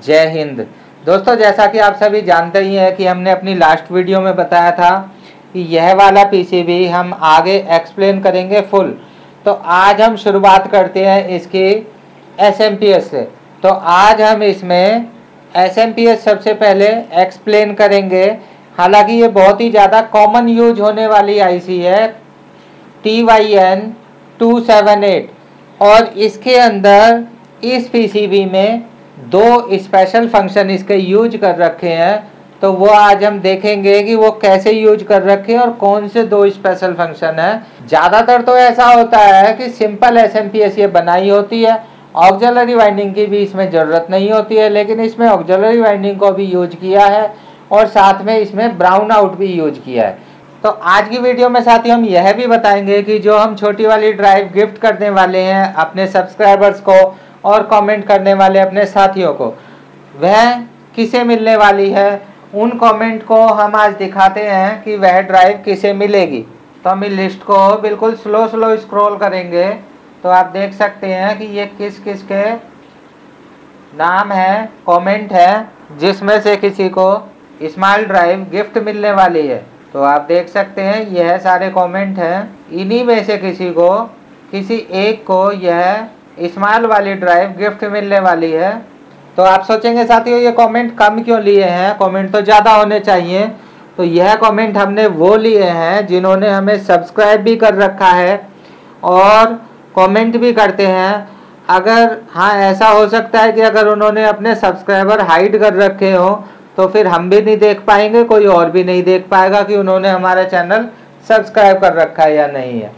जय हिंद। दोस्तों, जैसा कि आप सभी जानते ही हैं कि हमने अपनी लास्ट वीडियो में बताया था कि यह वाला पीसीबी हम आगे एक्सप्लेन करेंगे फुल। तो आज हम शुरुआत करते हैं इसकी एसएमपीएस से। तो आज हम इसमें एसएमपीएस सबसे पहले एक्सप्लेन करेंगे। हालांकि ये बहुत ही ज़्यादा कॉमन यूज होने वाली आईसी है TYN278 और इसके अंदर इस पीसीबी में दो स्पेशल फंक्शन इसके यूज कर रखे हैं। तो वो आज हम देखेंगे कि वो कैसे यूज कर रखे हैं और कौन से दो स्पेशल फंक्शन है। ज़्यादातर तो ऐसा होता है कि सिंपल एसएमपीएस ये बनाई होती है, ऑक्सिलरी वाइंडिंग की भी इसमें ज़रूरत नहीं होती है, लेकिन इसमें ऑक्सिलरी वाइंडिंग को भी यूज किया है और साथ में इसमें ब्राउन आउट भी यूज किया है। तो आज की वीडियो में साथियों हम यह भी बताएंगे कि जो हम छोटी वाली ड्राइव गिफ्ट करने वाले हैं अपने सब्सक्राइबर्स को और कमेंट करने वाले अपने साथियों को, वह किसे मिलने वाली है। उन कमेंट को हम आज दिखाते हैं कि वह ड्राइव किसे मिलेगी। तो हम इस लिस्ट को बिल्कुल स्लो स्क्रॉल करेंगे तो आप देख सकते हैं कि ये किस किस के नाम है, कमेंट है, जिसमें से किसी को स्मॉल ड्राइव गिफ्ट मिलने वाली है। तो आप देख सकते हैं यह सारे कमेंट हैं, इन्हीं में से किसी एक को यह स्मॉल वाली ड्राइव गिफ्ट मिलने वाली है। तो आप सोचेंगे साथियों ये कमेंट कम क्यों लिए हैं, कमेंट तो ज़्यादा होने चाहिए। तो यह कमेंट हमने वो लिए हैं जिन्होंने हमें सब्सक्राइब भी कर रखा है और कमेंट भी करते हैं। अगर हाँ, ऐसा हो सकता है कि अगर उन्होंने अपने सब्सक्राइबर हाइड कर रखे हो तो फिर हम भी नहीं देख पाएंगे, कोई और भी नहीं देख पाएगा कि उन्होंने हमारा चैनल सब्सक्राइब कर रखा है या नहीं है।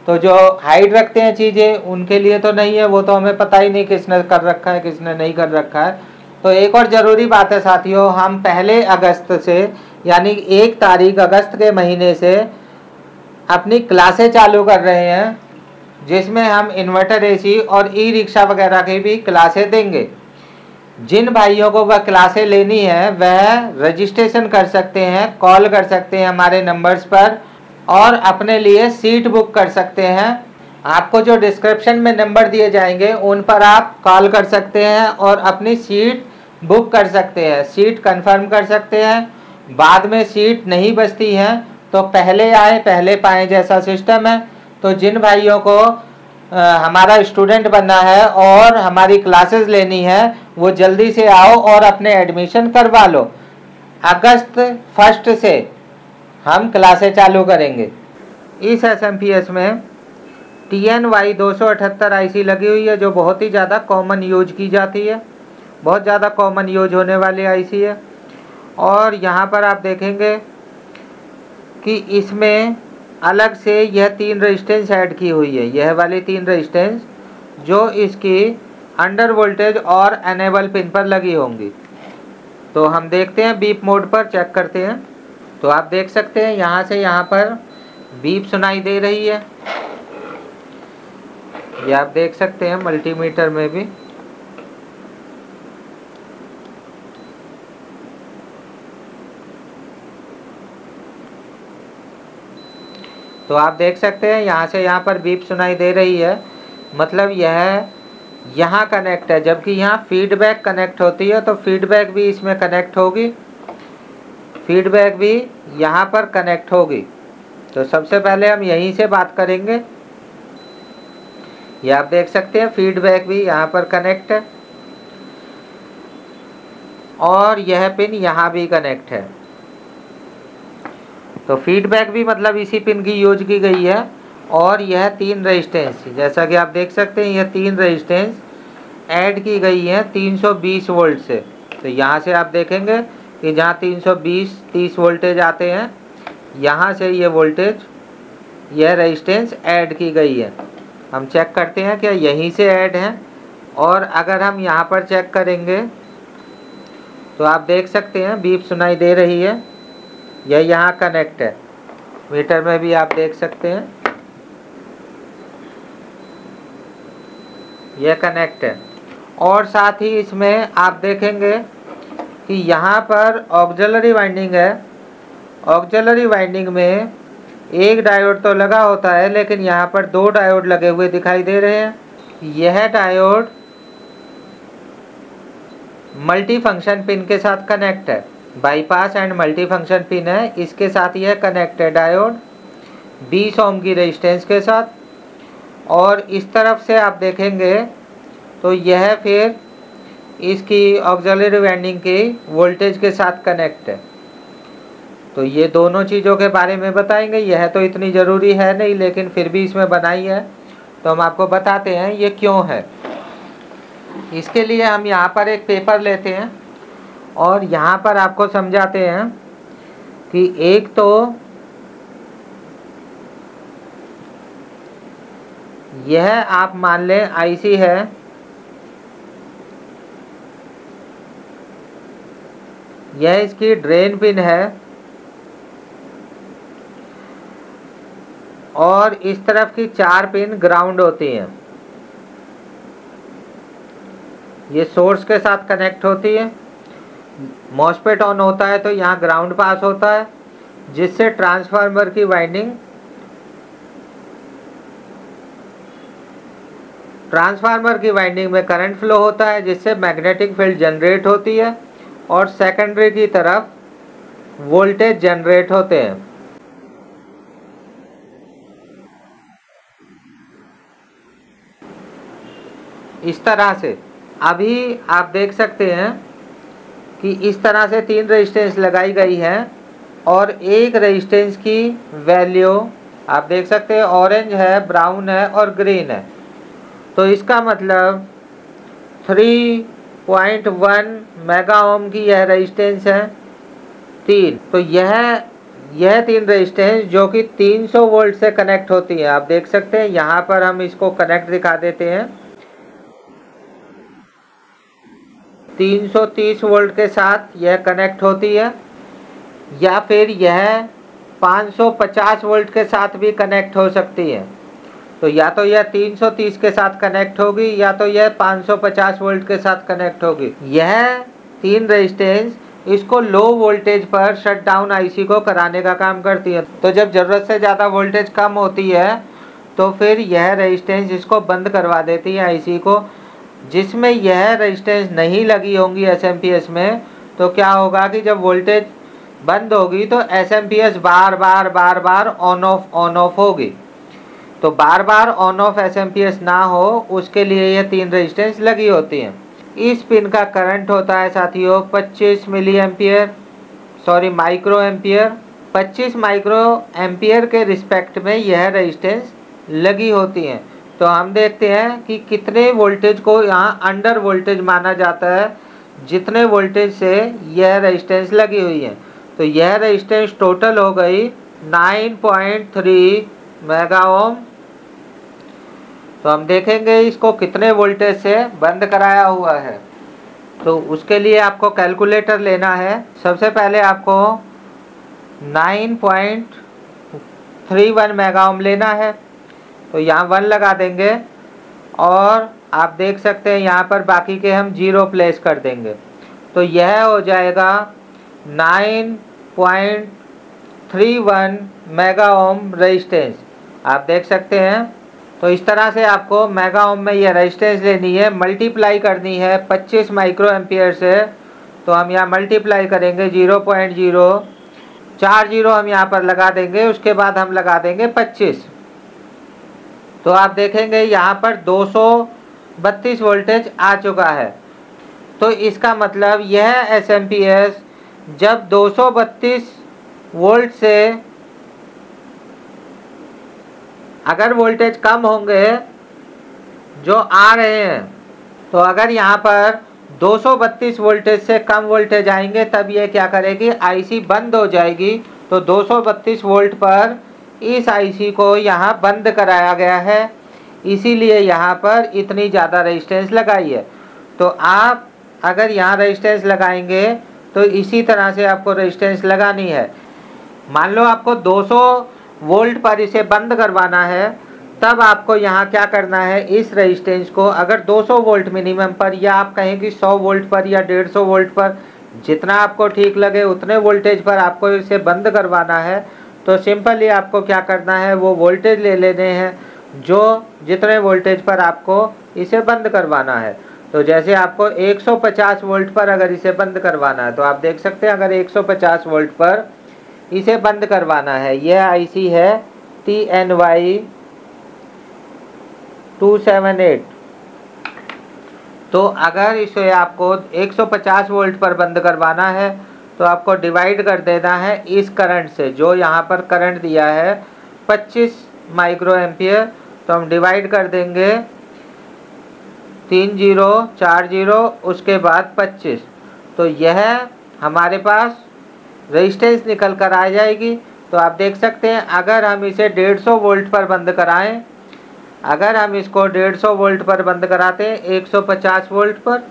तो जो हाइड रखते हैं चीज़ें उनके लिए तो नहीं है, वो तो हमें पता ही नहीं किसने कर रखा है किसने नहीं कर रखा है। तो एक और ज़रूरी बात है साथियों, हम 1 अगस्त से यानी 1 तारीख अगस्त के महीने से अपनी क्लासें चालू कर रहे हैं, जिसमें हम इन्वर्टर एसी और ई रिक्शा वगैरह की भी क्लासें देंगे। जिन भाइयों को वह क्लासें लेनी है वह रजिस्ट्रेशन कर सकते हैं, कॉल कर सकते हैं हमारे नंबर्स पर और अपने लिए सीट बुक कर सकते हैं। आपको जो डिस्क्रिप्शन में नंबर दिए जाएंगे उन पर आप कॉल कर सकते हैं और अपनी सीट बुक कर सकते हैं, सीट कंफर्म कर सकते हैं। बाद में सीट नहीं बचती हैं तो पहले आए पहले पाएँ जैसा सिस्टम है। तो जिन भाइयों को हमारा स्टूडेंट बनना है और हमारी क्लासेस लेनी है वो जल्दी से आओ और अपने एडमिशन करवा लो। अगस्त 1 से हम क्लासें चालू करेंगे। इस एसएमपीएस में TNY 278 आईसी लगी हुई है, जो बहुत ही ज़्यादा कॉमन यूज की जाती है, बहुत ज़्यादा कॉमन यूज होने वाली आईसी है। और यहाँ पर आप देखेंगे कि इसमें अलग से यह 3 रेजिस्टेंस ऐड की हुई है, यह वाली 3 रेजिस्टेंस जो इसकी अंडर वोल्टेज और एनेबल पिन पर लगी होंगी। तो हम देखते हैं बीप मोड पर चेक करते हैं। तो आप देख सकते हैं यहाँ से यहाँ पर बीप सुनाई दे रही है, ये आप देख सकते हैं मल्टीमीटर में भी। तो आप देख सकते हैं यहाँ से यहाँ पर बीप सुनाई दे रही है, मतलब यह यहाँ कनेक्ट है, जबकि यहाँ फीडबैक कनेक्ट होती है। तो फीडबैक भी इसमें कनेक्ट होगी, फीडबैक भी यहाँ पर कनेक्ट होगी। तो सबसे पहले हम यहीं से बात करेंगे। ये आप देख सकते हैं फीडबैक भी यहाँ पर कनेक्ट है और यह पिन यहाँ भी कनेक्ट है। तो फीडबैक भी मतलब इसी पिन की यूज की गई है। और यह 3 रेजिस्टेंस, जैसा कि आप देख सकते हैं यह 3 रेजिस्टेंस ऐड की गई है 320 वोल्ट से। तो यहाँ से आप देखेंगे कि जहाँ 320-30 वोल्टेज आते हैं, यहाँ से ये वोल्टेज, यह रेजिस्टेंस ऐड की गई है। हम चेक करते हैं क्या यहीं से ऐड है। और अगर हम यहाँ पर चेक करेंगे तो आप देख सकते हैं बीप सुनाई दे रही है, यह यहाँ कनेक्ट है। मीटर में भी आप देख सकते हैं यह कनेक्ट है। और साथ ही इसमें आप देखेंगे कि यहाँ पर ऑक्सिलरी वाइंडिंग है। ऑक्सिलरी वाइंडिंग में एक डायोड तो लगा होता है, लेकिन यहाँ पर 2 डायोड लगे हुए दिखाई दे रहे हैं। यह डायोड मल्टी फंक्शन पिन के साथ कनेक्ट है, bypass and multi function pin है, इसके साथ यह कनेक्ट है डायोड 20 ओम की रेजिस्टेंस के साथ। और इस तरफ से आप देखेंगे तो यह फिर इसकी ऑक्सिलरी वाइंडिंग की वोल्टेज के साथ कनेक्ट है। तो ये दोनों चीज़ों के बारे में बताएंगे। यह तो इतनी ज़रूरी है नहीं, लेकिन फिर भी इसमें बनाई है तो हम आपको बताते हैं ये क्यों है। इसके लिए हम यहाँ पर एक पेपर लेते हैं और यहाँ पर आपको समझाते हैं कि एक तो यह आप मान लें आईसी है, यह इसकी ड्रेन पिन है और इस तरफ की 4 पिन ग्राउंड होती हैं। ये सोर्स के साथ कनेक्ट होती है। मॉसफेट ऑन होता है तो यहाँ ग्राउंड पास होता है, जिससे ट्रांसफार्मर की वाइंडिंग में करंट फ्लो होता है, जिससे मैग्नेटिक फील्ड जनरेट होती है और सेकेंडरी की तरफ वोल्टेज जनरेट होते हैं। इस तरह से अभी आप देख सकते हैं कि इस तरह से 3 रेजिस्टेंस लगाई गई है और एक रेजिस्टेंस की वैल्यू आप देख सकते हैं ऑरेंज है, ब्राउन है और ग्रीन है। तो इसका मतलब 3.1 मेगा ओम की यह रेजिस्टेंस है 3। तो यह 3 रेजिस्टेंस जो कि 300 वोल्ट से कनेक्ट होती है। आप देख सकते हैं यहाँ पर हम इसको कनेक्ट दिखा देते हैं। 330 वोल्ट के साथ यह कनेक्ट होती है, या फिर यह 550 वोल्ट के साथ भी कनेक्ट हो सकती है। तो या तो यह 330 के साथ कनेक्ट होगी या तो यह 550 वोल्ट के साथ कनेक्ट होगी। यह 3 रेजिस्टेंस इसको लो वोल्टेज पर शट डाउन आईसी को कराने का काम करती है। तो जब ज़रूरत से ज़्यादा वोल्टेज कम होती है तो फिर यह रेजिस्टेंस इसको बंद करवा देती है आईसी को। जिसमें यह रेजिस्टेंस नहीं लगी होंगी एसएमपीएस में, तो क्या होगा कि जब वोल्टेज बंद होगी तो SMPS bar bar on off होगी। तो बार बार ऑन ऑफ एसएमपीएस ना हो उसके लिए ये 3 रेजिस्टेंस लगी होती हैं। इस पिन का करंट होता है साथियों 25 माइक्रो एम्पियर। 25 माइक्रो एम्पियर के रिस्पेक्ट में यह रेजिस्टेंस लगी होती हैं। तो हम देखते हैं कि कितने वोल्टेज को यहाँ अंडर वोल्टेज माना जाता है जितने वोल्टेज से यह रेजिस्टेंस लगी हुई है। तो यह रेजिस्टेंस टोटल हो गई 9.3 मेगा ओम। तो हम देखेंगे इसको कितने वोल्टेज से बंद कराया हुआ है। तो उसके लिए आपको कैलकुलेटर लेना है। सबसे पहले आपको 9.31 मेगा ओम लेना है। तो यहाँ 1 लगा देंगे और आप देख सकते हैं यहाँ पर बाकी के हम 0 प्लेस कर देंगे। तो यह हो जाएगा 9.31 मेगा ओम रेजिस्टेंस। आप देख सकते हैं। तो इस तरह से आपको मेगा ओम में यह रेजिस्टेंस लेनी है, मल्टीप्लाई करनी है 25 माइक्रो एम्पियर से। तो हम यहाँ मल्टीप्लाई करेंगे 0.040 हम यहाँ पर लगा देंगे। उसके बाद हम लगा देंगे 25। तो आप देखेंगे यहाँ पर 232 वोल्टेज आ चुका है। तो इसका मतलब यह एसएमपीएस जब 232 वोल्ट से अगर वोल्टेज कम होंगे जो आ रहे हैं, तो अगर यहाँ पर 232 वोल्टेज से कम वोल्टेज आएंगे तब ये क्या करेगी, आईसी बंद हो जाएगी। तो 232 वोल्ट पर इस आईसी को यहाँ बंद कराया गया है, इसीलिए यहाँ पर इतनी ज़्यादा रेजिस्टेंस लगाई है। तो आप अगर यहाँ रेजिस्टेंस लगाएंगे तो इसी तरह से आपको रेजिस्टेंस लगानी है। मान लो आपको 200 वोल्ट पर इसे बंद करवाना है, तब आपको यहाँ क्या करना है, इस रेजिस्टेंस को अगर 200 वोल्ट मिनिमम पर या आप कहें कि 100 वोल्ट पर या 150 वोल्ट पर, जितना आपको ठीक लगे उतने वोल्टेज पर आपको इसे बंद करवाना है। तो सिंपली आपको क्या करना है, वो वोल्टेज ले लेने हैं जो जितने वोल्टेज पर आपको इसे बंद करवाना है। तो जैसे आपको 150 वोल्ट पर अगर इसे बंद करवाना है तो आप देख सकते हैं, अगर 150 वोल्ट पर इसे बंद करवाना है, यह आईसी है TNY278। तो अगर इसे आपको 150 वोल्ट पर बंद करवाना है तो आपको डिवाइड कर देना है इस करंट से, जो यहाँ पर करंट दिया है 25 माइक्रो एम्पियर। तो हम डिवाइड कर देंगे 3040 उसके बाद 25, तो यह हमारे पास रेजिस्टेंस निकल कर आ जाएगी। तो आप देख सकते हैं, अगर हम इसे 150 वोल्ट पर बंद कराएं, अगर हम इसको 150 वोल्ट पर बंद कराते हैं 150 वोल्ट पर,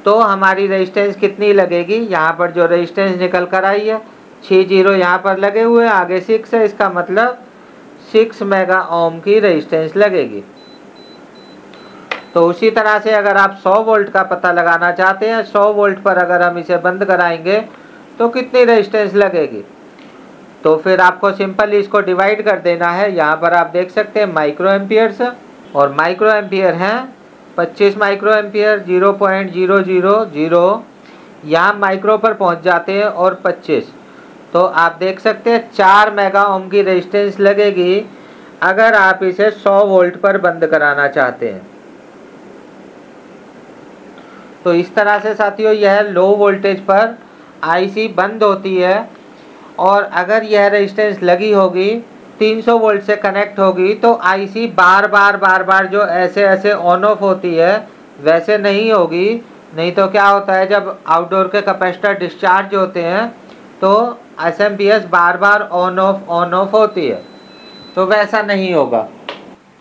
तो हमारी रेजिस्टेंस कितनी लगेगी, यहाँ पर जो रेजिस्टेंस निकल कर आई है 60 यहाँ पर लगे हुए हैं, आगे 6 है, इसका मतलब 6 मेगा ओम की रेजिस्टेंस लगेगी। तो उसी तरह से अगर आप 100 वोल्ट का पता लगाना चाहते हैं, 100 वोल्ट पर अगर हम इसे बंद कराएंगे तो कितनी रेजिस्टेंस लगेगी, तो फिर आपको सिंपल इसको डिवाइड कर देना है। यहाँ पर आप देख सकते हैं माइक्रो एम्पियर्स, और माइक्रो एम्पियर हैं 25 माइक्रो एम्पियर 0.000, यहाँ माइक्रो पर पहुँच जाते हैं और 25, तो आप देख सकते हैं 4 मेगा ओम की रेजिस्टेंस लगेगी अगर आप इसे 100 वोल्ट पर बंद कराना चाहते हैं। तो इस तरह से साथियों यह लो वोल्टेज पर आईसी बंद होती है, और अगर यह रेजिस्टेंस लगी होगी 300 वोल्ट से कनेक्ट होगी तो आईसी बार बार जो ऐसे ऑन ऑफ होती है वैसे नहीं होगी। नहीं तो क्या होता है, जब आउटडोर के कैपेसिटर डिस्चार्ज होते हैं तो एसएमपीएस बार ऑन ऑफ होती है, तो वैसा नहीं होगा।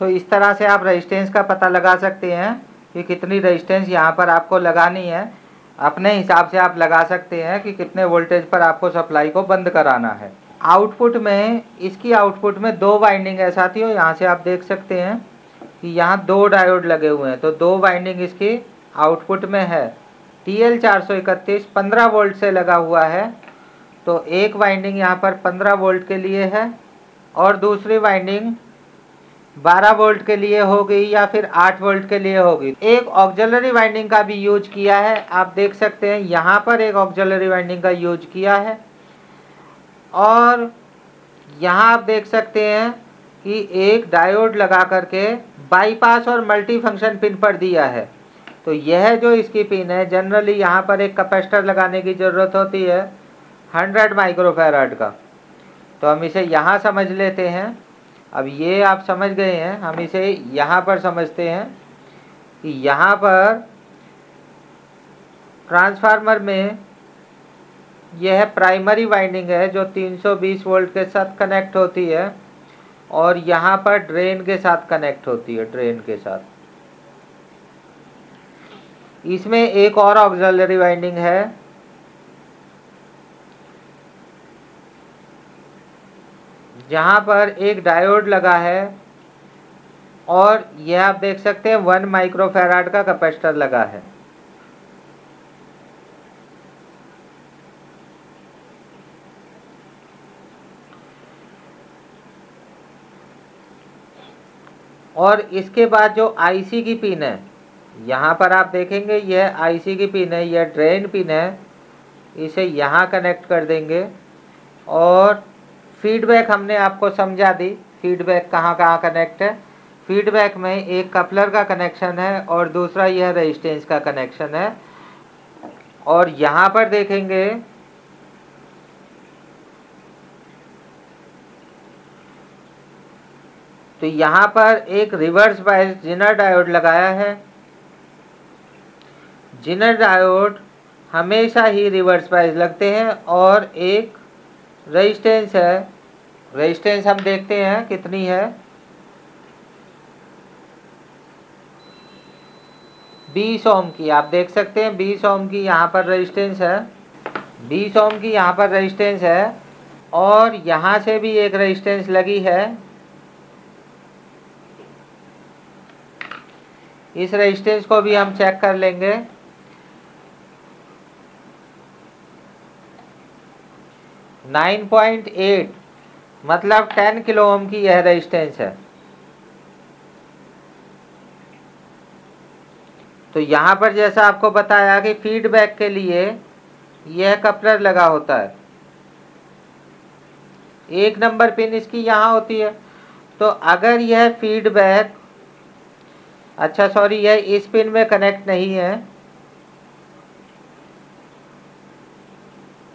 तो इस तरह से आप रेजिस्टेंस का पता लगा सकते हैं कि कितनी रेजिस्टेंस यहाँ पर आपको लगानी है। अपने हिसाब से आप लगा सकते हैं कि कितने वोल्टेज पर आपको सप्लाई को बंद कराना है। आउटपुट में, इसकी आउटपुट में 2 वाइंडिंग है साथियों, यहाँ से आप देख सकते हैं कि यहाँ 2 डायोड लगे हुए हैं, तो 2 वाइंडिंग इसकी आउटपुट में है। TL431 15 वोल्ट से लगा हुआ है, तो एक वाइंडिंग यहाँ पर 15 वोल्ट के लिए है और दूसरी वाइंडिंग 12 वोल्ट के लिए होगी या फिर 8 वोल्ट के लिए होगी। एक ऑक्सिलरी वाइंडिंग का भी यूज किया है, आप देख सकते हैं यहाँ पर एक ऑक्सिलरी वाइंडिंग का यूज किया है, और यहाँ आप देख सकते हैं कि एक डायोड लगा करके बाईपास और मल्टी फंक्शन पिन पर दिया है। तो यह जो इसकी पिन है, जनरली यहाँ पर एक कैपेसिटर लगाने की ज़रूरत होती है 100 माइक्रोफैराड का, तो हम इसे यहाँ समझ लेते हैं। अब ये आप समझ गए हैं, हम इसे यहाँ पर समझते हैं कि यहाँ पर ट्रांसफार्मर में यह प्राइमरी वाइंडिंग है जो 320 वोल्ट के साथ कनेक्ट होती है, और यहाँ पर ड्रेन के साथ कनेक्ट होती है, ड्रेन के साथ। इसमें एक और ऑक्सिलरी वाइंडिंग है जहाँ पर एक डायोड लगा है, और यह आप देख सकते हैं 1 माइक्रोफैराड का कैपेसिटर लगा है। और इसके बाद जो आईसी की पिन है, यहाँ पर आप देखेंगे यह आईसी की पिन है, यह ड्रेन पिन है, इसे यहाँ कनेक्ट कर देंगे। और फीडबैक हमने आपको समझा दी, फीडबैक कहाँ कहाँ कनेक्ट है। फीडबैक में एक कपलर का कनेक्शन है और दूसरा यह रेजिस्टेंस का कनेक्शन है। और यहाँ पर देखेंगे तो यहाँ पर एक रिवर्स बायस जिनर डायोड लगाया है। जिनर डायोड हमेशा ही रिवर्स बायस लगते हैं, और एक रेजिस्टेंस है, रेजिस्टेंस हम देखते हैं कितनी है, 20 ओम की। आप देख सकते हैं 20 ओम की यहाँ पर रेजिस्टेंस है, 20 ओम की यहाँ पर रेजिस्टेंस है, और यहाँ से भी एक रेजिस्टेंस लगी है। इस रेजिस्टेंस को भी हम चेक कर लेंगे। 9.8 मतलब 10 किलो ओम की यह रेजिस्टेंस है। तो यहाँ पर जैसा आपको बताया कि फीडबैक के लिए यह कपलर लगा होता है, 1 नंबर पिन इसकी यहाँ होती है। तो अगर यह फीडबैक, अच्छा सॉरी, यह इस पिन में कनेक्ट नहीं है,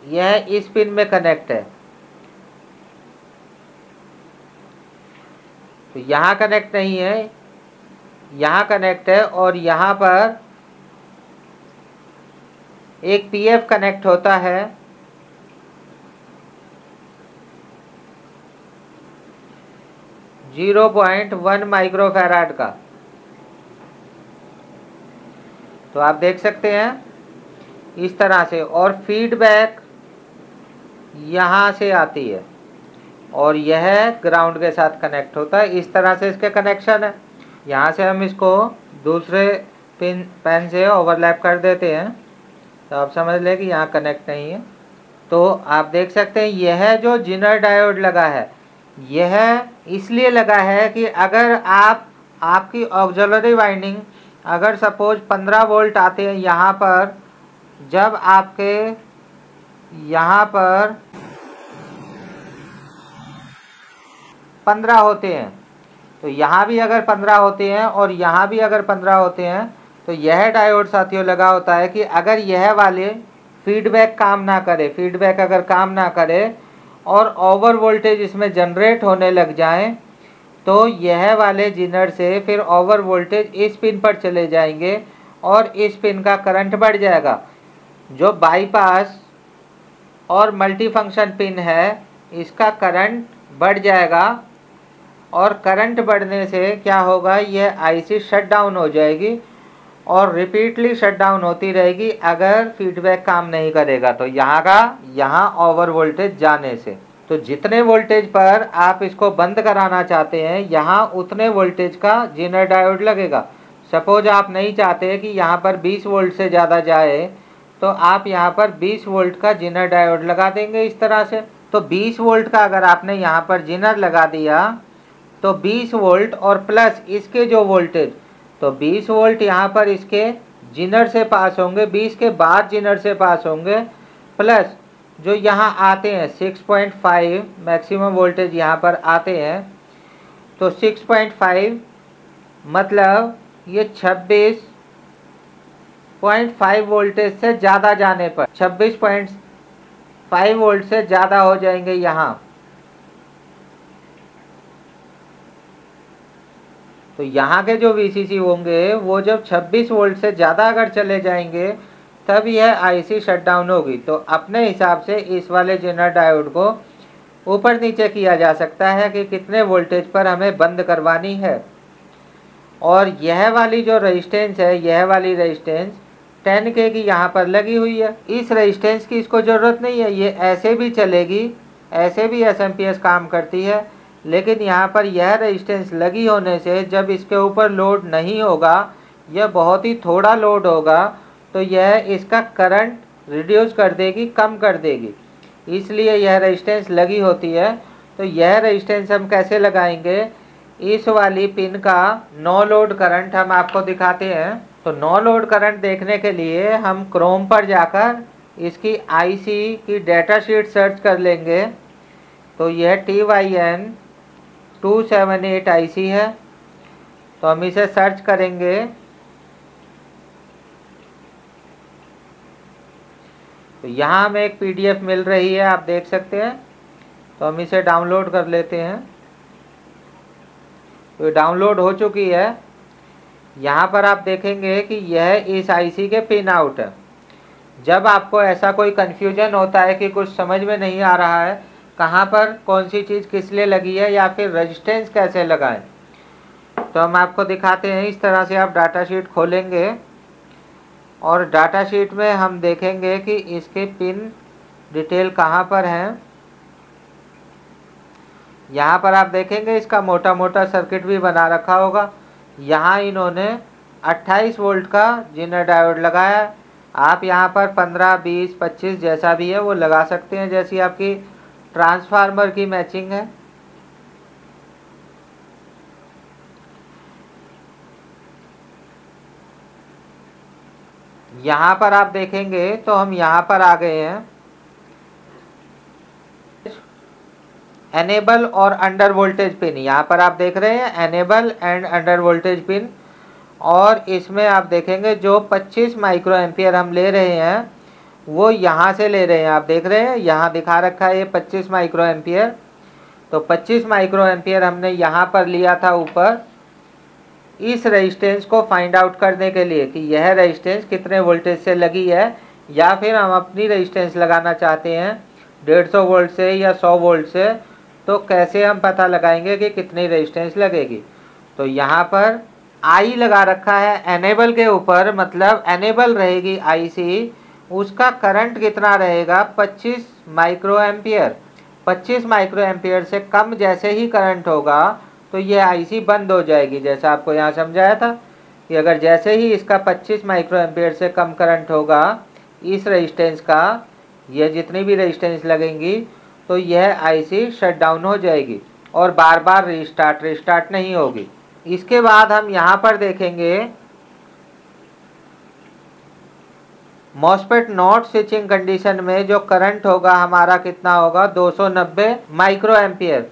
यह इस पिन में कनेक्ट है, तो यहाँ कनेक्ट नहीं है, यहाँ कनेक्ट है, और यहाँ पर एक पीएफ कनेक्ट होता है, .1 माइक्रोफैराड का। तो आप देख सकते हैं इस तरह से, और फीडबैक यहाँ से आती है और यह ग्राउंड के साथ कनेक्ट होता है। इस तरह से इसके कनेक्शन है। यहाँ से हम इसको दूसरे पेन से ओवरलैप कर देते हैं, तो आप समझ लें कि यहाँ कनेक्ट नहीं है। तो आप देख सकते हैं यह जो जिनर डायोड लगा है, यह इसलिए लगा है कि अगर आपकी ऑक्सिलरी वाइंडिंग, अगर सपोज 15 वोल्ट आते हैं यहाँ पर, जब आपके यहाँ पर 15 होते हैं, तो यहाँ भी अगर 15 होते हैं और यहाँ भी अगर 15 होते हैं, तो यह डायोड साथियों लगा होता है कि अगर यह वाले फीडबैक काम ना करे, फीडबैक अगर काम ना करे और ओवर वोल्टेज इसमें जनरेट होने लग जाए, तो यह वाले जिनर से फिर ओवर वोल्टेज इस पिन पर चले जाएंगे और इस पिन का करंट बढ़ जाएगा। जो बाईपास और मल्टीफंक्शन पिन है, इसका करंट बढ़ जाएगा, और करंट बढ़ने से क्या होगा, यह आईसी शट डाउन हो जाएगी और रिपीटली शट डाउन होती रहेगी अगर फीडबैक काम नहीं करेगा। तो यहाँ ओवर वोल्टेज जाने से, तो जितने वोल्टेज पर आप इसको बंद कराना चाहते हैं, यहाँ उतने वोल्टेज का जिनर डायोड लगेगा। सपोज आप नहीं चाहते कि यहाँ पर 20 वोल्ट से ज़्यादा जाए, तो आप यहाँ पर 20 वोल्ट का जिनर डायोड लगा देंगे इस तरह से। तो 20 वोल्ट का अगर आपने यहाँ पर जिनर लगा दिया, तो 20 वोल्ट और प्लस इसके जो वोल्टेज, तो 20 वोल्ट यहाँ पर इसके जिनर से पास होंगे, 20 के बाद जिनर से पास होंगे, प्लस जो यहाँ आते हैं 6.5 मैक्सिमम वोल्टेज यहाँ पर आते हैं। तो 6.5 मतलब ये 26.5 वोल्टेज से ज़्यादा जाने पर 26.5 वोल्ट से ज़्यादा हो जाएंगे यहाँ। तो यहाँ के जो VCC होंगे वो जब 26 वोल्ट से ज़्यादा अगर चले जाएंगे, तब यह आईसी शट डाउन होगी। तो अपने हिसाब से इस वाले जिनर डायोड को ऊपर नीचे किया जा सकता है कि कितने वोल्टेज पर हमें बंद करवानी है। और यह वाली जो रेजिस्टेंस है, यह वाली रेजिस्टेंस 10K की यहाँ पर लगी हुई है। इस रेजिस्टेंस की इसको ज़रूरत नहीं है, ये ऐसे भी चलेगी, ऐसे भी SMPS काम करती है, लेकिन यहाँ पर यह रेजिस्टेंस लगी होने से जब इसके ऊपर लोड नहीं होगा, यह बहुत ही थोड़ा लोड होगा, तो यह इसका करंट रिड्यूस कर देगी, कम कर देगी, इसलिए यह रेजिस्टेंस लगी होती है। तो यह रेजिस्टेंस हम कैसे लगाएंगे, इस वाली पिन का नो लोड करंट हम आपको दिखाते हैं। तो नो लोड करंट देखने के लिए हम क्रोम पर जाकर इसकी आईसी की डेटा शीट सर्च कर लेंगे। तो यह TYN 278 आईसी है, तो हम इसे सर्च करेंगे। तो यहाँ हमें एक PDF मिल रही है, आप देख सकते हैं। तो हम इसे डाउनलोड कर लेते हैं। तो डाउनलोड हो चुकी है। यहाँ पर आप देखेंगे कि यह इस आईसी के पिन आउट है। जब आपको ऐसा कोई कन्फ्यूजन होता है कि कुछ समझ में नहीं आ रहा है, कहाँ पर कौन सी चीज़ किस लिए लगी है या फिर रेजिस्टेंस कैसे लगाएं, तो हम आपको दिखाते हैं। इस तरह से आप डाटा शीट खोलेंगे और डाटा शीट में हम देखेंगे कि इसके पिन डिटेल कहाँ पर हैं। यहाँ पर आप देखेंगे इसका मोटा मोटा सर्किट भी बना रखा होगा। यहाँ इन्होंने 28 वोल्ट का जिनर डायोड लगाया। आप यहाँ पर 15, 20, 25 जैसा भी है वो लगा सकते हैं, जैसी आपकी ट्रांसफार्मर की मैचिंग है। यहाँ पर आप देखेंगे तो हम यहाँ पर आ गए हैं, एनेबल और अंडर वोल्टेज पिन। यहाँ पर आप देख रहे हैं enable and under voltage pin, और इसमें आप देखेंगे जो 25 माइक्रो एम्पियर हम ले रहे हैं वो यहाँ से ले रहे हैं। आप देख रहे हैं यहाँ दिखा रखा है ये 25 माइक्रो एम्पियर। तो 25 माइक्रो एम्पियर हमने यहाँ पर लिया था ऊपर, इस रेजिस्टेंस को फाइंड आउट करने के लिए कि यह रेजिस्टेंस कितने वोल्टेज से लगी है, या फिर हम अपनी रेजिस्टेंस लगाना चाहते हैं 150 वोल्ट से या 100 वोल्ट से, तो कैसे हम पता लगाएंगे कि कितनी रेजिस्टेंस लगेगी। तो यहाँ पर आई लगा रखा है एनेबल के ऊपर, मतलब एनेबल रहेगी आईसी, उसका करंट कितना रहेगा 25 माइक्रो एम्पियर। 25 माइक्रो एम्पियर से कम जैसे ही करंट होगा तो ये आईसी बंद हो जाएगी। जैसा आपको यहाँ समझाया था कि अगर जैसे ही इसका 25 माइक्रो एम्पियर से कम करंट होगा इस रेजिस्टेंस का, ये जितनी भी रेजिस्टेंस लगेंगी, तो यह आईसी शट डाउन हो जाएगी और बार बार रिस्टार्ट नहीं होगी। इसके बाद हम यहाँ पर देखेंगे मॉसफेट नॉट स्विचिंग कंडीशन में जो करंट होगा हमारा कितना होगा 290 माइक्रो एम्पियर।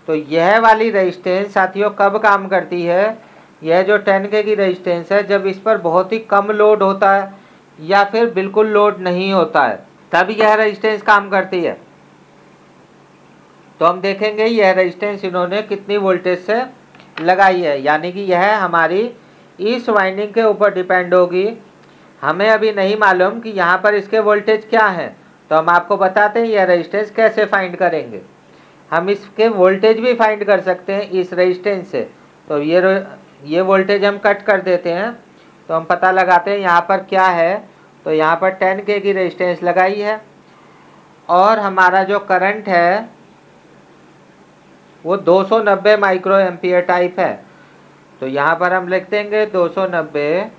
तो यह वाली रेजिस्टेंस साथियों कब काम करती है, यह जो 10K की रेजिस्टेंस है, जब इस पर बहुत ही कम लोड होता है या फिर बिल्कुल लोड नहीं होता है, तब यह रेजिस्टेंस काम करती है। तो हम देखेंगे यह रेजिस्टेंस इन्होंने कितनी वोल्टेज से लगाई है, यानी कि यह हमारी इस वाइंडिंग के ऊपर डिपेंड होगी। हमें अभी नहीं मालूम कि यहाँ पर इसके वोल्टेज क्या हैं, तो हम आपको बताते हैं यह रेजिस्टेंस कैसे फाइंड करेंगे। हम इसके वोल्टेज भी फाइंड कर सकते हैं इस रेजिस्टेंस से। तो ये वोल्टेज हम कट कर देते हैं, तो हम पता लगाते हैं यहाँ पर क्या है। तो यहाँ पर 10K की रेजिस्टेंस लगाई है और हमारा जो करंट है वो 290 माइक्रो एम्पियर टाइप है। तो यहाँ पर हम लिख देंगे 290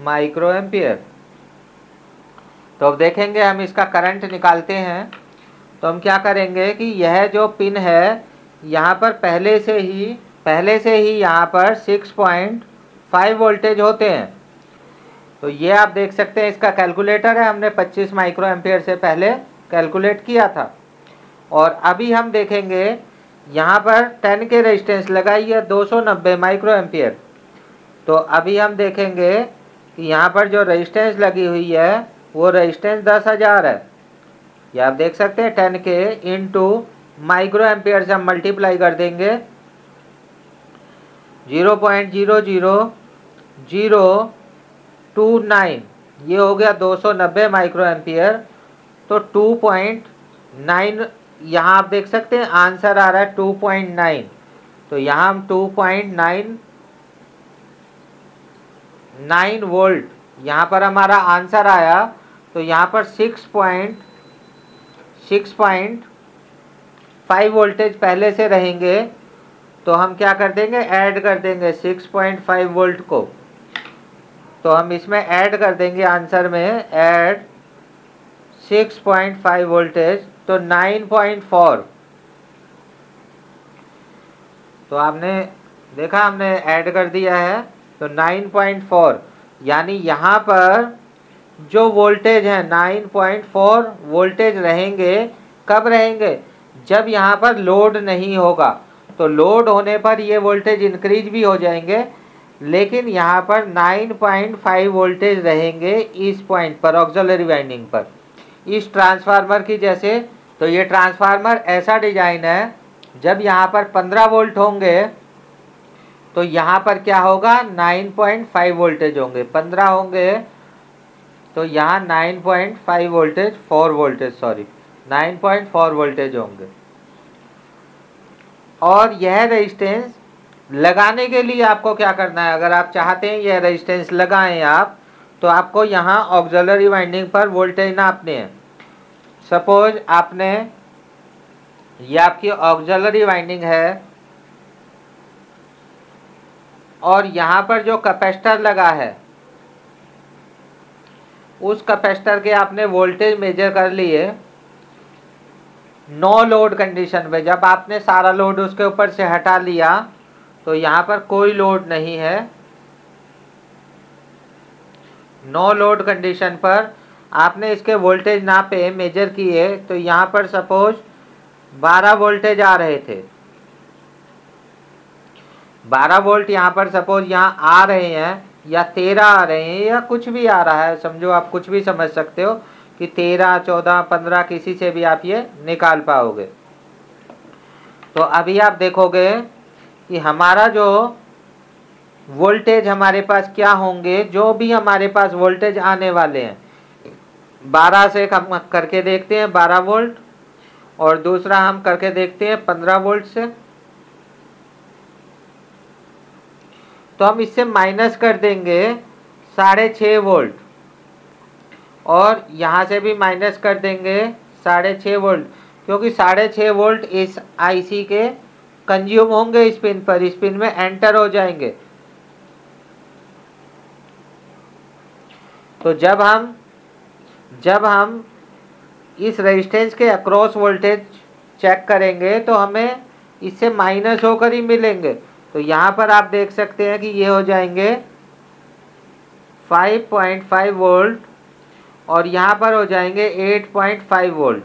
माइक्रो एम्पियर। तो अब देखेंगे हम इसका करंट निकालते हैं। तो हम क्या करेंगे कि यह जो पिन है यहाँ पर पहले से ही यहाँ पर 6.5 वोल्टेज होते हैं। तो ये आप देख सकते हैं इसका कैलकुलेटर है, हमने 25 माइक्रो एम्पियर से पहले कैलकुलेट किया था। और अभी हम देखेंगे यहाँ पर 10K रेजिस्टेंस लगाई है 290 माइक्रो एम्पियर। तो अभी हम देखेंगे कि यहाँ पर जो रेजिस्टेंस लगी हुई है वो रेजिस्टेंस 10,000 है। ये आप देख सकते हैं 10K इंटू माइक्रो एम्पियर से हम मल्टीप्लाई कर देंगे 0.00029, ये हो गया 290 माइक्रो एम्पियर। तो 2.9 यहाँ आप देख सकते हैं आंसर आ रहा है 2.9। तो यहाँ हम 2.99 वोल्ट यहाँ पर हमारा आंसर आया। तो यहाँ पर 6.5 वोल्टेज पहले से रहेंगे, तो हम क्या कर देंगे ऐड कर देंगे 6.5 वोल्ट को। तो हम इसमें ऐड कर देंगे आंसर में ऐड 6.5 वोल्टेज, तो 9.4। तो आपने देखा हमने ऐड कर दिया है, तो 9.4, यानी यहाँ पर जो वोल्टेज है 9.4 वोल्टेज रहेंगे। कब रहेंगे, जब यहाँ पर लोड नहीं होगा। तो लोड होने पर ये वोल्टेज इंक्रीज भी हो जाएंगे, लेकिन यहाँ पर 9.5 वोल्टेज रहेंगे इस पॉइंट पर ऑक्सिलरी वाइंडिंग पर, इस ट्रांसफार्मर की जैसे। तो ये ट्रांसफार्मर ऐसा डिजाइन है, जब यहाँ पर 15 वोल्ट होंगे तो यहाँ पर क्या होगा 9.5 वोल्टेज होंगे, 15 होंगे तो यहाँ 9.5 वोल्टेज 9.4 वोल्टेज होंगे। और यह रेजिस्टेंस लगाने के लिए आपको क्या करना है, अगर आप चाहते हैं यह रेजिस्टेंस लगाएं आप, तो आपको यहाँ ऑक्सिलरी वाइंडिंग पर वोल्टेज नापने हैं। सपोज आपने, ये आपकी ऑक्सिलरी वाइंडिंग है और यहाँ पर जो कैपेसिटर लगा है उस कैपेसिटर के आपने वोल्टेज मेजर कर लिए नो लोड कंडीशन में। जब आपने सारा लोड उसके ऊपर से हटा लिया तो यहाँ पर कोई लोड नहीं है, नो लोड कंडीशन पर आपने इसके वोल्टेज नापे, मेजर किए, तो यहाँ पर सपोज 12 वोल्टेज आ रहे थे, 12 वोल्ट यहाँ पर सपोज यहाँ आ रहे हैं, या 13 आ रहे हैं, या कुछ भी आ रहा है, समझो आप कुछ भी समझ सकते हो कि 13, 14, 15 किसी से भी आप ये निकाल पाओगे। तो अभी आप देखोगे कि हमारा जो वोल्टेज हमारे पास क्या होंगे, जो भी हमारे पास वोल्टेज आने वाले हैं, 12 से हम करके देखते हैं 12 वोल्ट, और दूसरा हम करके देखते हैं 15 वोल्ट से। तो हम इससे माइनस कर देंगे 6.5 वोल्ट, और यहाँ से भी माइनस कर देंगे 6.5 वोल्ट, क्योंकि 6.5 वोल्ट इस आईसी के कंज्यूम होंगे स्पिन पर, स्पिन में एंटर हो जाएंगे। तो जब हम इस रेजिस्टेंस के अक्रॉस वोल्टेज चेक करेंगे तो हमें इससे माइनस होकर ही मिलेंगे। तो यहाँ पर आप देख सकते हैं कि ये हो जाएंगे 5.5 वोल्ट, और यहाँ पर हो जाएंगे 8.5 वोल्ट।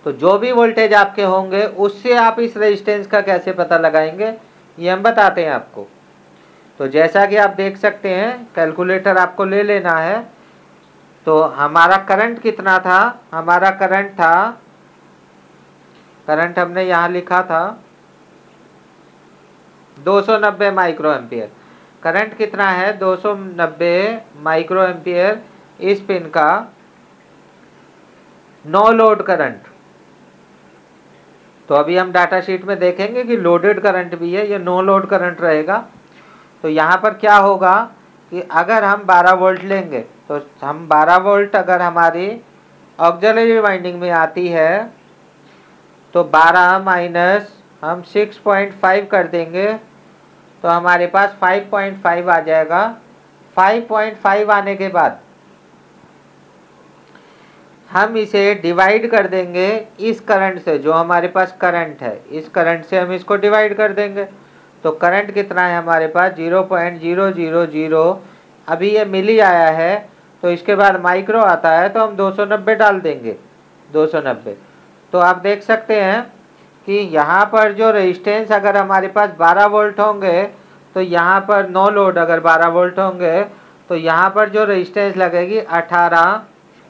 तो जो भी वोल्टेज आपके होंगे उससे आप इस रेजिस्टेंस का कैसे पता लगाएंगे, ये हम बताते हैं आपको। तो जैसा कि आप देख सकते हैं, कैलकुलेटर आपको ले लेना है। तो हमारा करंट कितना था, हमारा करंट हमने यहाँ लिखा था 290 माइक्रो एम्पियर। करंट कितना है, 290 माइक्रो एम्पियर इस पिन का नो लोड करंट। तो अभी हम डाटा शीट में देखेंगे कि लोडेड करंट भी है, ये नो लोड करंट रहेगा। तो यहाँ पर क्या होगा कि अगर हम 12 वोल्ट लेंगे, तो हम 12 वोल्ट अगर हमारी ऑक्सिलरी वाइंडिंग में आती है, तो 12 माइनस हम 6.5 कर देंगे, तो हमारे पास 5.5 आ जाएगा। 5.5 आने के बाद हम इसे डिवाइड कर देंगे इस करंट से, जो हमारे पास करंट है, इस करंट से हम इसको डिवाइड कर देंगे। तो करंट कितना है हमारे पास, 0.000, अभी ये मिली आया है, तो इसके बाद माइक्रो आता है, तो हम 290 डाल देंगे, 290। तो आप देख सकते हैं कि यहाँ पर जो रेजिस्टेंस अगर हमारे पास 12 वोल्ट होंगे, तो यहाँ पर नो लोड अगर 12 वोल्ट होंगे, तो यहाँ पर जो रेजिस्टेंस लगेगी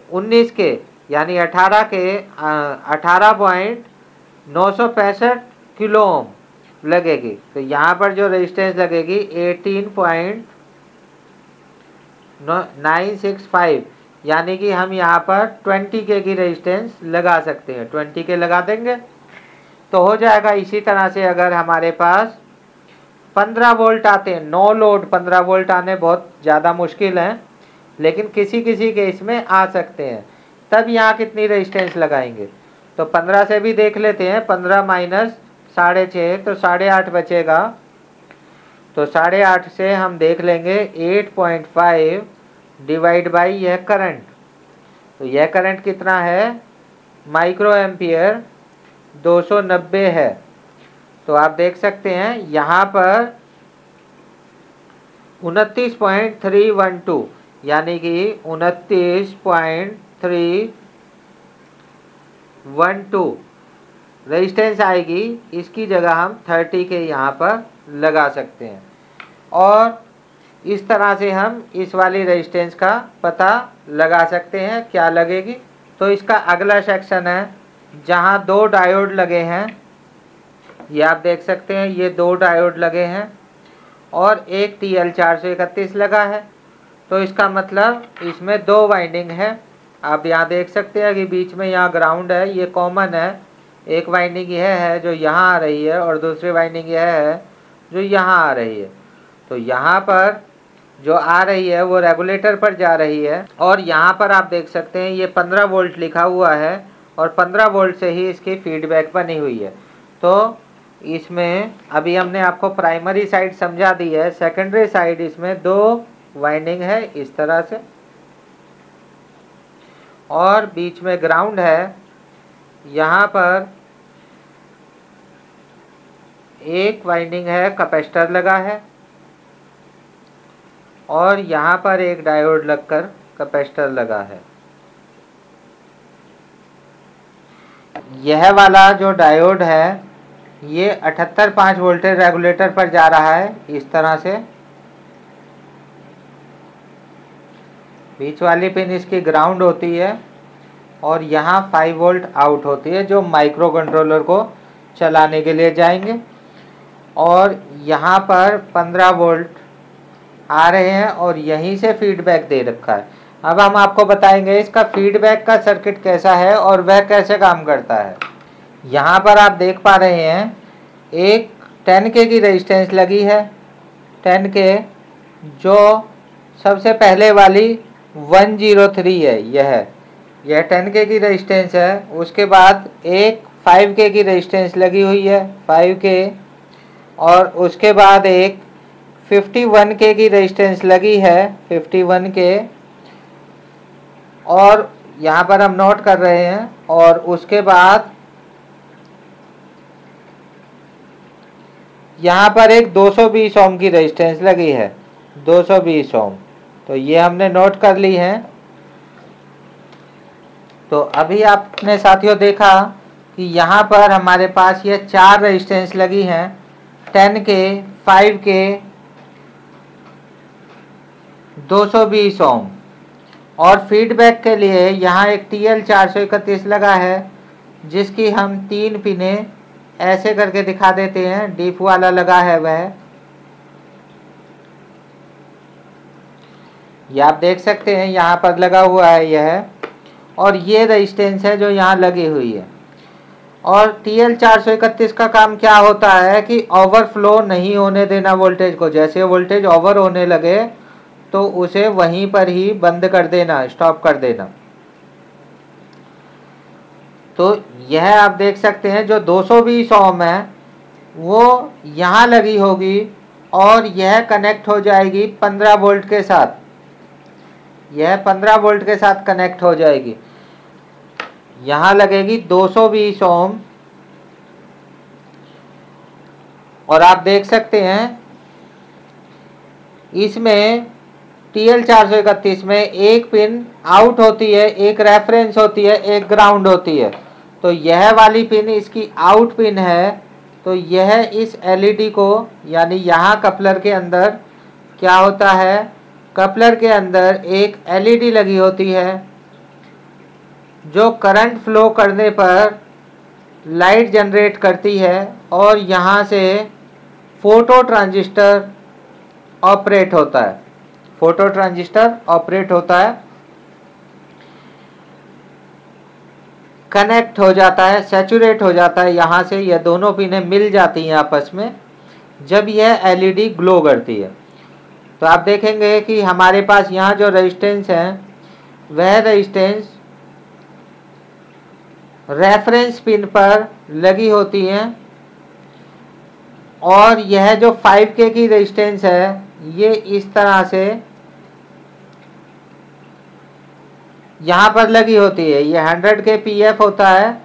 19 के, यानी 18.965 किलो ओम लगेगी। तो यहाँ पर जो रेजिस्टेंस लगेगी 18.965, यानी कि हम यहाँ पर 20 के की रेजिस्टेंस लगा सकते हैं, 20 के लगा देंगे तो हो जाएगा। इसी तरह से अगर हमारे पास 15 वोल्ट आते हैं, नो लोड 15 वोल्ट आने बहुत ज़्यादा मुश्किल हैं, लेकिन किसी किसी केस में आ सकते हैं, तब यहाँ कितनी रेजिस्टेंस लगाएंगे। तो 15 से भी देख लेते हैं, 15 माइनस 6.5, तो 8.5 बचेगा। तो 8.5 से हम देख लेंगे 8.5 डिवाइड बाई यह करंट। तो यह करंट कितना है, माइक्रो एम्पियर 290 है। तो आप देख सकते हैं यहाँ पर 29.312, यानी कि 29.312 रेजिस्टेंस आएगी। इसकी जगह हम 30 के यहाँ पर लगा सकते हैं, और इस तरह से हम इस वाली रेजिस्टेंस का पता लगा सकते हैं क्या लगेगी। तो इसका अगला सेक्शन है जहाँ 2 डायोड लगे हैं, ये आप देख सकते हैं, ये 2 डायोड लगे हैं और एक TL431 लगा है। तो इसका मतलब इसमें 2 वाइंडिंग है। आप यहाँ देख सकते हैं कि बीच में यहाँ ग्राउंड है, ये कॉमन है। एक वाइंडिंग यह है जो यहाँ आ रही है, और दूसरी वाइंडिंग यह है जो यहाँ आ रही है। तो यहाँ पर जो आ रही है वो रेगुलेटर पर जा रही है, और यहाँ पर आप देख सकते हैं ये 15 वोल्ट लिखा हुआ है, और 15 वोल्ट से ही इसकी फीडबैक बनी हुई है। तो इसमें अभी हमने आपको प्राइमरी साइड समझा दी है, सेकेंडरी साइड इसमें 2 वाइंडिंग है इस तरह से, और बीच में ग्राउंड है। यहाँ पर एक वाइंडिंग है, कैपेसिटर लगा है, और यहाँ पर एक डायोड लगकर कैपेसिटर लगा है। यह वाला जो डायोड है ये 78.5 वोल्टेज रेगुलेटर पर जा रहा है इस तरह से। बीच वाली पिन इसकी ग्राउंड होती है और यहाँ 5 वोल्ट आउट होती है जो माइक्रो कंट्रोलर को चलाने के लिए जाएंगे। और यहाँ पर 15 वोल्ट आ रहे हैं और यहीं से फीडबैक दे रखा है। अब हम आपको बताएंगे इसका फीडबैक का सर्किट कैसा है और वह कैसे काम करता है। यहाँ पर आप देख पा रहे हैं एक 10K की रेजिस्टेंस लगी है। 10K जो सबसे पहले वाली 103 है, यह 10K की रेजिस्टेंस है। उसके बाद एक 5K की रेजिस्टेंस लगी हुई है 5K, और उसके बाद एक 51K की रेजिस्टेंस लगी है 51K, और यहाँ पर हम नोट कर रहे हैं। और उसके बाद यहाँ पर एक 220 ओम की रेजिस्टेंस लगी है 220 ओम, तो ये हमने नोट कर ली है। तो अभी आपने साथियों देखा कि यहाँ पर हमारे पास ये 4 रेजिस्टेंस लगी हैं 10K, 5K, 220 ओम। और फीडबैक के लिए यहाँ एक TL431 लगा है जिसकी हम 3 पिनें ऐसे करके दिखा देते हैं। डीप वाला लगा है वह, ये आप देख सकते हैं यहाँ पर लगा हुआ है यह, और ये रेजिस्टेंस है जो यहाँ लगी हुई है। और TL431 का काम क्या होता है कि ओवरफ्लो नहीं होने देना वोल्टेज को। जैसे वोल्टेज ओवर होने लगे तो उसे वहीं पर ही बंद कर देना, स्टॉप कर देना। तो यह आप देख सकते हैं जो 220 ओम है वो यहाँ लगी होगी और यह कनेक्ट हो जाएगी 15 वोल्ट के साथ। यह 15 वोल्ट के साथ कनेक्ट हो जाएगी। यहाँ लगेगी 220 ओम, और आप देख सकते हैं इसमें TL431 में एक पिन आउट होती है, एक रेफरेंस होती है, एक ग्राउंड होती है। तो यह वाली पिन इसकी आउट पिन है। तो यह इस LED को, यानी यहाँ कपलर के अंदर क्या होता है, कपलर के अंदर एक LED लगी होती है जो करंट फ्लो करने पर लाइट जनरेट करती है, और यहाँ से फोटो ट्रांजिस्टर ऑपरेट होता है। फोटो ट्रांजिस्टर ऑपरेट होता है, कनेक्ट हो जाता है, सैचुरेट हो जाता है। यहाँ से यह दोनों पिनें मिल जाती हैं आपस में जब यह LED ग्लो करती है। तो आप देखेंगे कि हमारे पास यहाँ जो रेजिस्टेंस है वह रेजिस्टेंस रेफरेंस पिन पर लगी होती है, और यह जो 5K की रेजिस्टेंस है ये इस तरह से यहाँ पर लगी होती है। ये 100K PF होता है,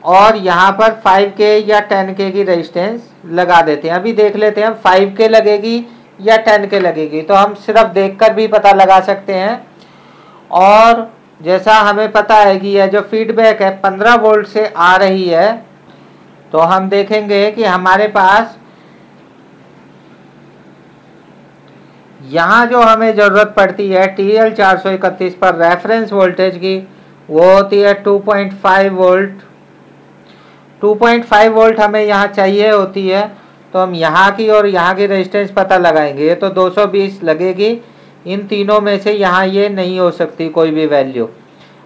और यहाँ पर 5K या 10K की रेजिस्टेंस लगा देते हैं। अभी देख लेते हैं 5K लगेगी या 10K लगेगी, तो हम सिर्फ देखकर भी पता लगा सकते हैं। और जैसा हमें पता है कि यह जो फीडबैक है 15 वोल्ट से आ रही है, तो हम देखेंगे कि हमारे पास यहाँ जो हमें ज़रूरत पड़ती है TL431 पर रेफरेंस वोल्टेज की, वो होती है 2.5 वोल्ट। 2.5 वोल्ट हमें यहाँ चाहिए होती है। तो हम यहाँ की और यहाँ की रेजिस्टेंस पता लगाएंगे। ये तो 220 लगेगी, इन तीनों में से यहाँ ये नहीं हो सकती कोई भी वैल्यू।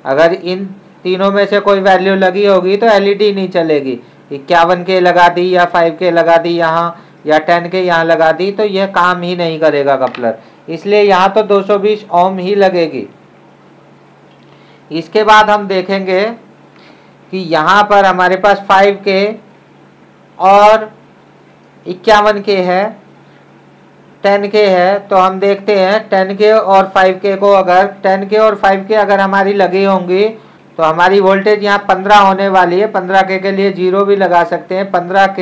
अगर इन तीनों में से कोई वैल्यू लगी होगी तो LED नहीं चलेगी। 51K लगा दी या 5K लगा दी यहाँ, या 10K यहाँ लगा दी, तो यह काम ही नहीं करेगा कपलर। इसलिए यहाँ तो 220 ओम ही लगेगी। इसके बाद हम देखेंगे कि यहाँ पर हमारे पास 5K और 51K है, 10K है। तो हम देखते हैं 10K और 5K को, अगर 10K और 5K अगर हमारी लगी होंगी तो हमारी वोल्टेज यहाँ 15 होने वाली है। 15K के लिए 0 भी लगा सकते हैं। 15K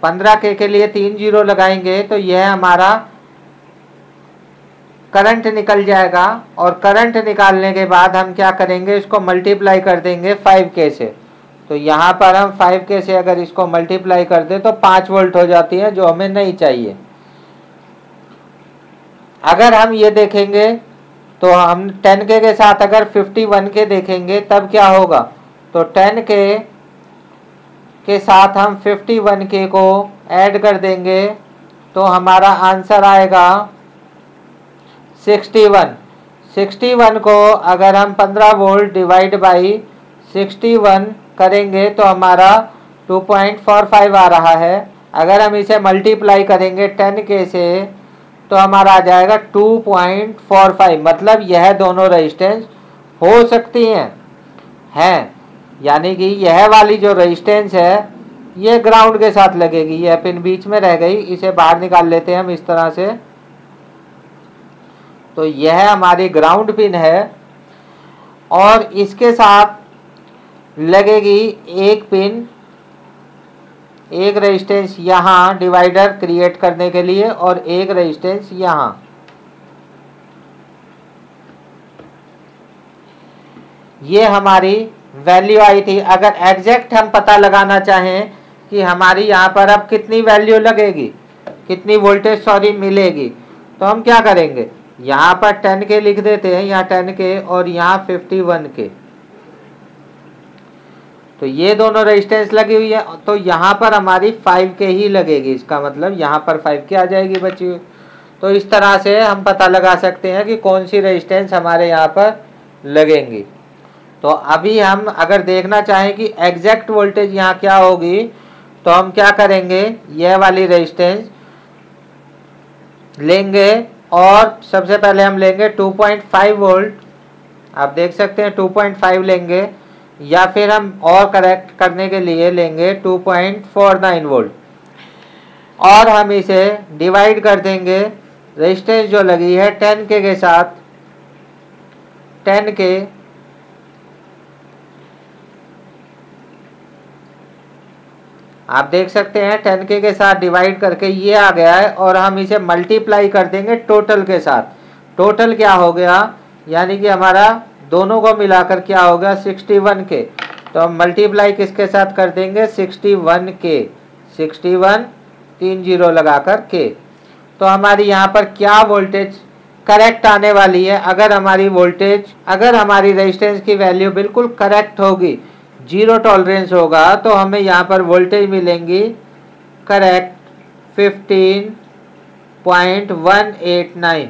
15K के लिए 3 जीरो लगाएंगे तो यह हमारा करंट निकल जाएगा, और करंट निकालने के बाद हम क्या करेंगे, इसको मल्टीप्लाई कर देंगे 5K से। तो यहाँ पर हम 5K से अगर इसको मल्टीप्लाई कर दें तो 5 वोल्ट हो जाती है, जो हमें नहीं चाहिए। अगर हम ये देखेंगे तो हम 10K के साथ अगर 51K देखेंगे तब क्या होगा, तो 10K के साथ हम 51K को ऐड कर देंगे तो हमारा आंसर आएगा 61। 61 को अगर हम 15 वोल्ट डिवाइड बाई 61 करेंगे तो हमारा 2.45 आ रहा है। अगर हम इसे मल्टीप्लाई करेंगे 10K से तो हमारा आ जाएगा 2.45। मतलब यह दोनों रेजिस्टेंस हो सकती हैं, यानी कि यह वाली जो रेजिस्टेंस है ये ग्राउंड के साथ लगेगी। यह पिन बीच में रह गई, इसे बाहर निकाल लेते हैं हम इस तरह से। तो यह हमारी ग्राउंड पिन है और इसके साथ लगेगी एक पिन, एक रेजिस्टेंस यहाँ डिवाइडर क्रिएट करने के लिए और एक रेजिस्टेंस यहाँ। ये हमारी वैल्यू आई थी। अगर एग्जैक्ट हम पता लगाना चाहें कि हमारी यहाँ पर अब कितनी वैल्यू लगेगी, कितनी वोल्टेज मिलेगी, तो हम क्या करेंगे, यहाँ पर 10K लिख देते हैं, यहाँ 10K और यहाँ 51K। तो ये दोनों रेजिस्टेंस लगी हुई है, तो यहाँ पर हमारी 5K ही लगेगी। इसका मतलब यहाँ पर 5K आ जाएगी बची हुई। तो इस तरह से हम पता लगा सकते हैं कि कौन सी रेजिस्टेंस हमारे यहाँ पर लगेंगी। तो अभी हम अगर देखना चाहें कि एग्जैक्ट वोल्टेज यहाँ क्या होगी, तो हम क्या करेंगे, यह वाली रेजिस्टेंस लेंगे और सबसे पहले हम लेंगे 2.5 वोल्ट। आप देख सकते हैं 2.5 लेंगे, या फिर हम और करेक्ट करने के लिए लेंगे 2.49 वोल्ट, और हम इसे डिवाइड कर देंगे रेजिस्टेंस जो लगी है 10K के साथ। 10K आप देख सकते हैं 10K के साथ डिवाइड करके ये आ गया है, और हम इसे मल्टीप्लाई कर देंगे टोटल के साथ। टोटल क्या हो गया, यानी कि हमारा दोनों को मिलाकर क्या होगा 61K। तो हम मल्टीप्लाई किसके साथ कर देंगे 61K, 61 3 जीरो लगाकर K। तो हमारी यहाँ पर क्या वोल्टेज करेक्ट आने वाली है। अगर हमारी रेजिस्टेंस की वैल्यू बिल्कुल करेक्ट होगी, जीरो टॉलरेंस होगा, तो हमें यहाँ पर वोल्टेज मिलेंगी करेक्ट 15.189।